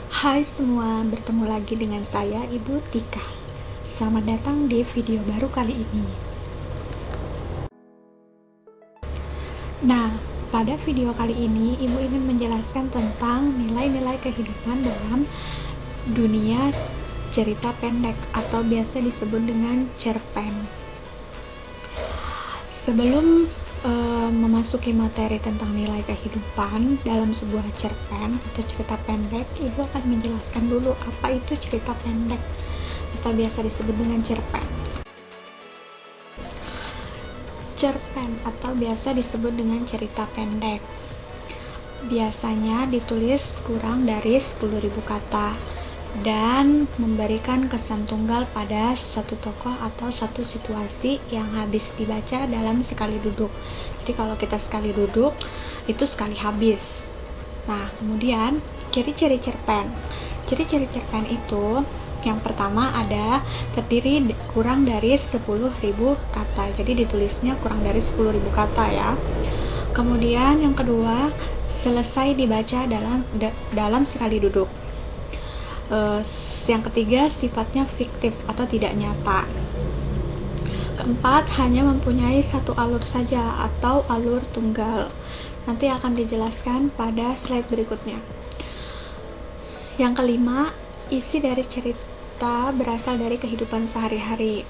Hai semua, bertemu lagi dengan saya Ibu Tika. Selamat datang di video baru kali ini. Nah, pada video kali ini Ibu ingin menjelaskan tentang nilai-nilai kehidupan dalam dunia cerita pendek atau biasa disebut dengan cerpen. Sebelum memasuki materi tentang nilai kehidupan dalam sebuah cerpen atau cerita pendek, Ibu akan menjelaskan dulu apa itu cerita pendek atau biasa disebut dengan cerpen. Cerpen atau biasa disebut dengan cerita pendek biasanya ditulis kurang dari 10.000 kata dan memberikan kesan tunggal pada suatu tokoh atau satu situasi yang habis dibaca dalam sekali duduk. Jadi kalau kita sekali duduk, itu sekali habis. Nah, kemudian ciri-ciri cerpen. Ciri-ciri cerpen itu yang pertama ada terdiri kurang dari 10.000 kata. Jadi ditulisnya kurang dari 10.000 kata ya. Kemudian yang kedua, selesai dibaca dalam sekali duduk. Yang ketiga, sifatnya fiktif atau tidak nyata. Keempat, hanya mempunyai satu alur saja atau alur tunggal. Nanti akan dijelaskan pada slide berikutnya. Yang kelima, isi dari cerita berasal dari kehidupan sehari-hari.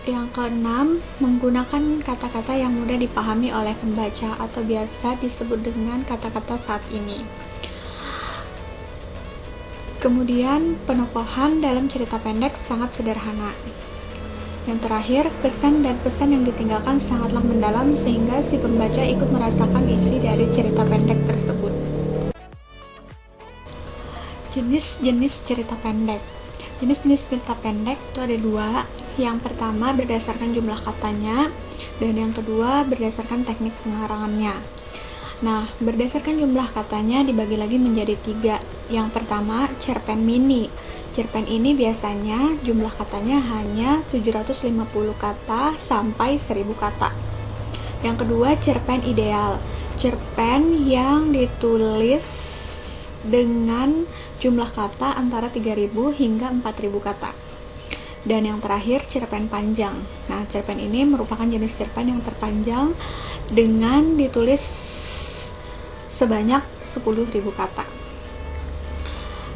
Yang keenam, menggunakan kata-kata yang mudah dipahami oleh pembaca atau biasa disebut dengan kata-kata saat ini. Kemudian, penokohan dalam cerita pendek sangat sederhana. Yang terakhir, kesan dan pesan yang ditinggalkan sangatlah mendalam sehingga si pembaca ikut merasakan isi dari cerita pendek tersebut. Jenis-jenis cerita pendek. Jenis-jenis cerita pendek itu ada dua. Yang pertama berdasarkan jumlah katanya, dan yang kedua berdasarkan teknik pengarangannya. Nah, berdasarkan jumlah katanya dibagi lagi menjadi 3. Yang pertama, cerpen mini. Cerpen ini biasanya jumlah katanya hanya 750 kata sampai 1000 kata. Yang kedua, cerpen ideal. Cerpen yang ditulis dengan jumlah kata antara 3.000 hingga 4.000 kata. Dan yang terakhir, cerpen panjang. Nah, cerpen ini merupakan jenis cerpen yang terpanjang dengan ditulis sebanyak 10.000 kata.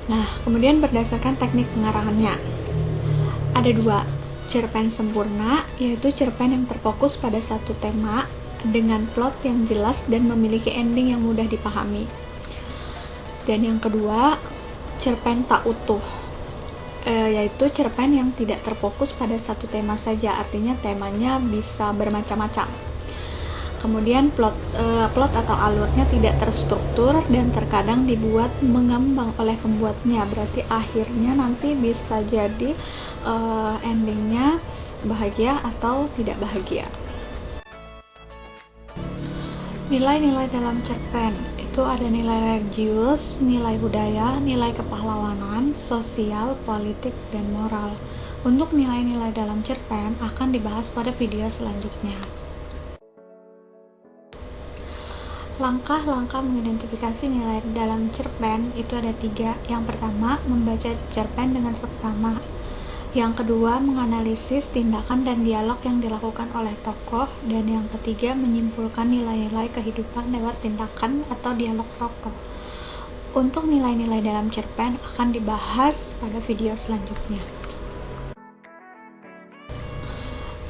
Nah, kemudian berdasarkan teknik pengarangannya, ada 2. Cerpen sempurna, yaitu cerpen yang terfokus pada satu tema dengan plot yang jelas dan memiliki ending yang mudah dipahami. Dan yang kedua, cerpen tak utuh, yaitu cerpen yang tidak terfokus pada satu tema saja, artinya temanya bisa bermacam-macam. Kemudian plot atau alurnya tidak terstruktur dan terkadang dibuat mengambang oleh pembuatnya, berarti akhirnya nanti bisa jadi endingnya bahagia atau tidak bahagia. Nilai-nilai dalam cerpen itu ada nilai religius, nilai budaya, nilai kepahlawanan, sosial, politik, dan moral. Untuk nilai-nilai dalam cerpen akan dibahas pada video selanjutnya. Langkah-langkah mengidentifikasi nilai dalam cerpen itu ada 3. Yang pertama, membaca cerpen dengan seksama. Yang kedua, menganalisis tindakan dan dialog yang dilakukan oleh tokoh. Dan yang ketiga, menyimpulkan nilai-nilai kehidupan lewat tindakan atau dialog tokoh. Untuk nilai-nilai dalam cerpen akan dibahas pada video selanjutnya.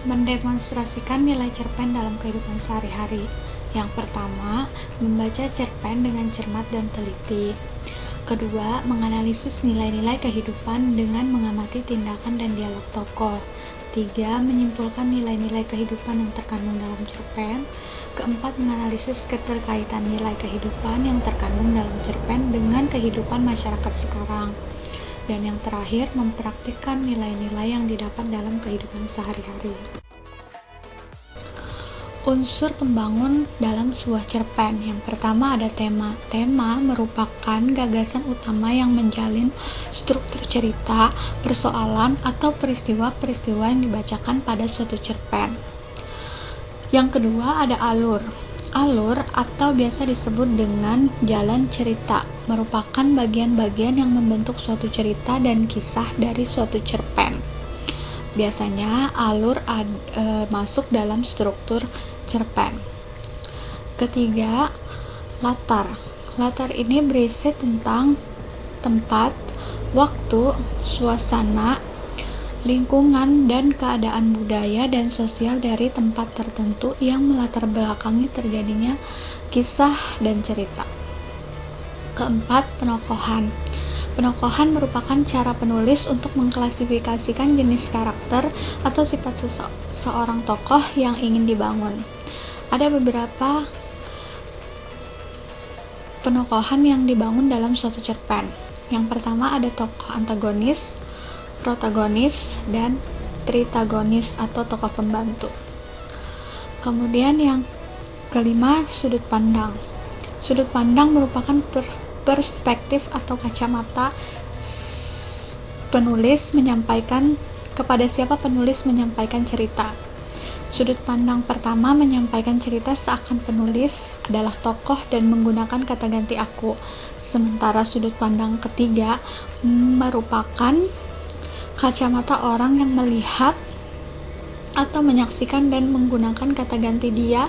Mendemonstrasikan nilai cerpen dalam kehidupan sehari-hari. Yang pertama, membaca cerpen dengan cermat dan teliti. Kedua, menganalisis nilai-nilai kehidupan dengan mengamati tindakan dan dialog tokoh. 3. Menyimpulkan nilai-nilai kehidupan yang terkandung dalam cerpen. Keempat, menganalisis keterkaitan nilai kehidupan yang terkandung dalam cerpen dengan kehidupan masyarakat sekarang. Dan yang terakhir, mempraktikkan nilai-nilai yang didapat dalam kehidupan sehari-hari. Unsur pembangun dalam sebuah cerpen. Yang pertama ada tema. Tema merupakan gagasan utama yang menjalin struktur cerita, persoalan, atau peristiwa-peristiwa yang dibacakan pada suatu cerpen. Yang kedua ada alur. Alur atau biasa disebut dengan jalan cerita merupakan bagian-bagian yang membentuk suatu cerita dan kisah dari suatu cerpen. Biasanya alur masuk dalam struktur cerpen. Ketiga, latar. Latar ini berisi tentang tempat, waktu, suasana, lingkungan, dan keadaan budaya dan sosial dari tempat tertentu yang melatar belakangi terjadinya kisah dan cerita. Keempat, penokohan. Penokohan merupakan cara penulis untuk mengklasifikasikan jenis karakter atau sifat seorang tokoh yang ingin dibangun. Ada beberapa penokohan yang dibangun dalam suatu cerpen. Yang pertama ada tokoh antagonis, protagonis, dan tritagonis atau tokoh pembantu. Kemudian yang kelima, sudut pandang. Sudut pandang merupakan perspektif atau kacamata penulis menyampaikan kepada siapa penulis menyampaikan cerita. Sudut pandang pertama menyampaikan cerita seakan penulis adalah tokoh dan menggunakan kata ganti aku. Sementara sudut pandang ketiga merupakan kacamata orang yang melihat atau menyaksikan dan menggunakan kata ganti dia,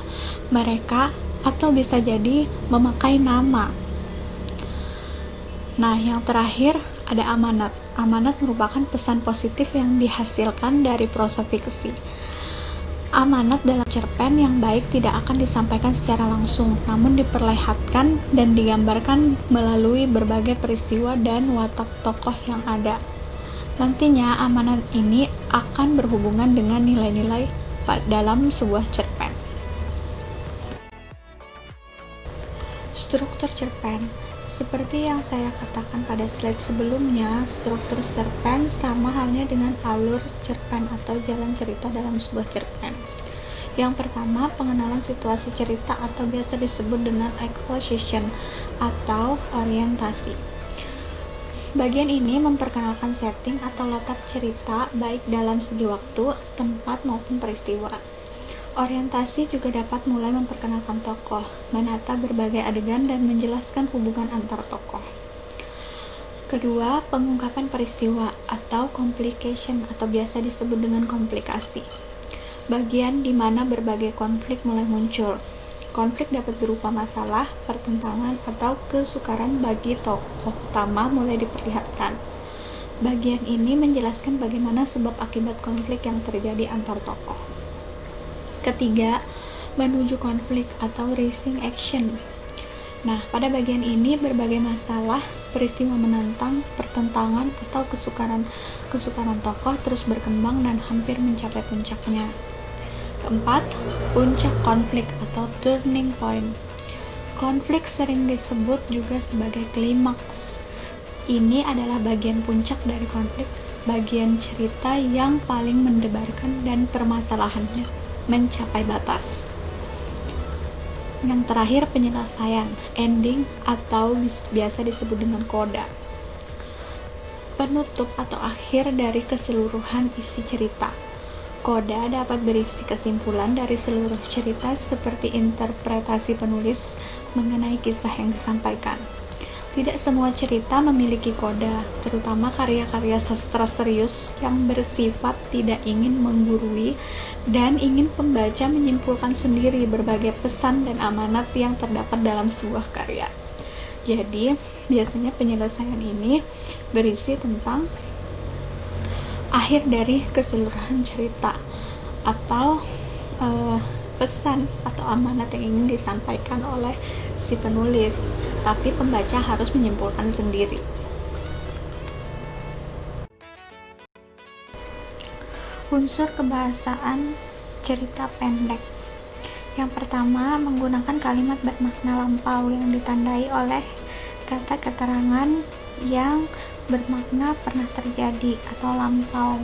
mereka, atau bisa jadi memakai nama. Nah, yang terakhir ada amanat. Amanat merupakan pesan positif yang dihasilkan dari prosa fiksi. Amanat dalam cerpen yang baik tidak akan disampaikan secara langsung, namun diperlihatkan dan digambarkan melalui berbagai peristiwa dan watak tokoh yang ada. Nantinya amanat ini akan berhubungan dengan nilai-nilai dalam sebuah cerpen. Struktur cerpen. Seperti yang saya katakan pada slide sebelumnya, struktur cerpen sama halnya dengan alur cerpen atau jalan cerita dalam sebuah cerpen. Yang pertama, pengenalan situasi cerita atau biasa disebut dengan exposition atau orientasi. Bagian ini memperkenalkan setting atau latar cerita baik dalam segi waktu, tempat maupun peristiwa. Orientasi juga dapat mulai memperkenalkan tokoh, menata berbagai adegan dan menjelaskan hubungan antar tokoh. Kedua, pengungkapan peristiwa atau complication atau biasa disebut dengan komplikasi. Bagian di mana berbagai konflik mulai muncul. Konflik dapat berupa masalah, pertentangan, atau kesukaran bagi tokoh utama mulai diperlihatkan. Bagian ini menjelaskan bagaimana sebab akibat konflik yang terjadi antar tokoh. Ketiga, menuju konflik atau rising action. Nah, pada bagian ini berbagai masalah, peristiwa menantang, pertentangan, atau kesukaran tokoh terus berkembang dan hampir mencapai puncaknya. Keempat, puncak konflik atau turning point. Konflik sering disebut juga sebagai klimaks. Ini adalah bagian puncak dari konflik, bagian cerita yang paling mendebarkan dan permasalahannya mencapai batas. Yang terakhir, penyelesaian, ending atau biasa disebut dengan koda. Penutup atau akhir dari keseluruhan isi cerita. Koda dapat berisi kesimpulan dari seluruh cerita seperti interpretasi penulis mengenai kisah yang disampaikan. Tidak semua cerita memiliki koda, terutama karya-karya sastra serius yang bersifat tidak ingin menggurui dan ingin pembaca menyimpulkan sendiri berbagai pesan dan amanat yang terdapat dalam sebuah karya. Jadi, biasanya penyelesaian ini berisi tentang akhir dari keseluruhan cerita atau pesan atau amanat yang ingin disampaikan oleh si penulis, tapi pembaca harus menyimpulkan sendiri. Unsur kebahasaan cerita pendek. Yang pertama, menggunakan kalimat bermakna lampau yang ditandai oleh kata keterangan yang bermakna pernah terjadi atau lampau,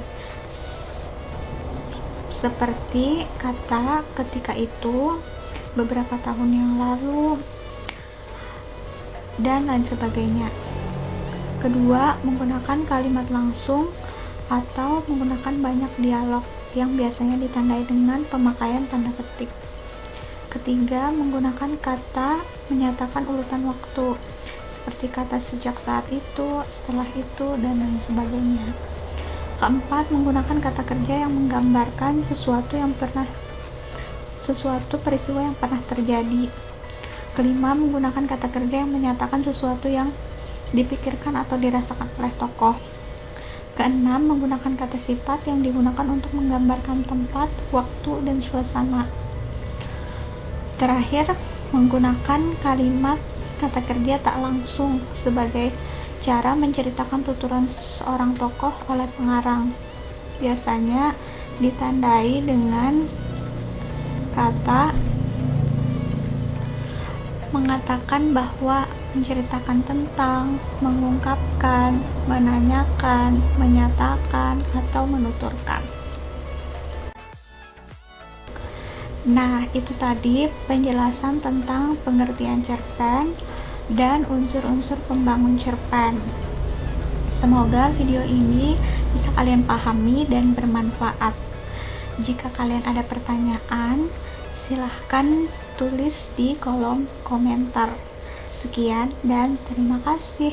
seperti kata ketika itu, beberapa tahun yang lalu, dan lain sebagainya. Kedua, menggunakan kalimat langsung atau menggunakan banyak dialog yang biasanya ditandai dengan pemakaian tanda petik. Ketiga, menggunakan kata menyatakan urutan waktu, seperti kata sejak saat itu, setelah itu, dan lain sebagainya. Keempat, menggunakan kata kerja yang menggambarkan sesuatu peristiwa yang pernah terjadi. Kelima, menggunakan kata kerja yang menyatakan sesuatu yang dipikirkan atau dirasakan oleh tokoh. Keenam, menggunakan kata sifat yang digunakan untuk menggambarkan tempat, waktu, dan suasana. Terakhir, menggunakan kalimat kata kerja tak langsung sebagai cara menceritakan tuturan seorang tokoh oleh pengarang. Biasanya ditandai dengan kata mengatakan bahwa, menceritakan tentang, mengungkapkan, menanyakan, menyatakan, atau menuturkan. Nah, itu tadi penjelasan tentang pengertian cerpen dan unsur-unsur pembangun cerpen. Semoga video ini bisa kalian pahami dan bermanfaat. Jika kalian ada pertanyaan, silahkan tulis di kolom komentar. Sekian dan terima kasih.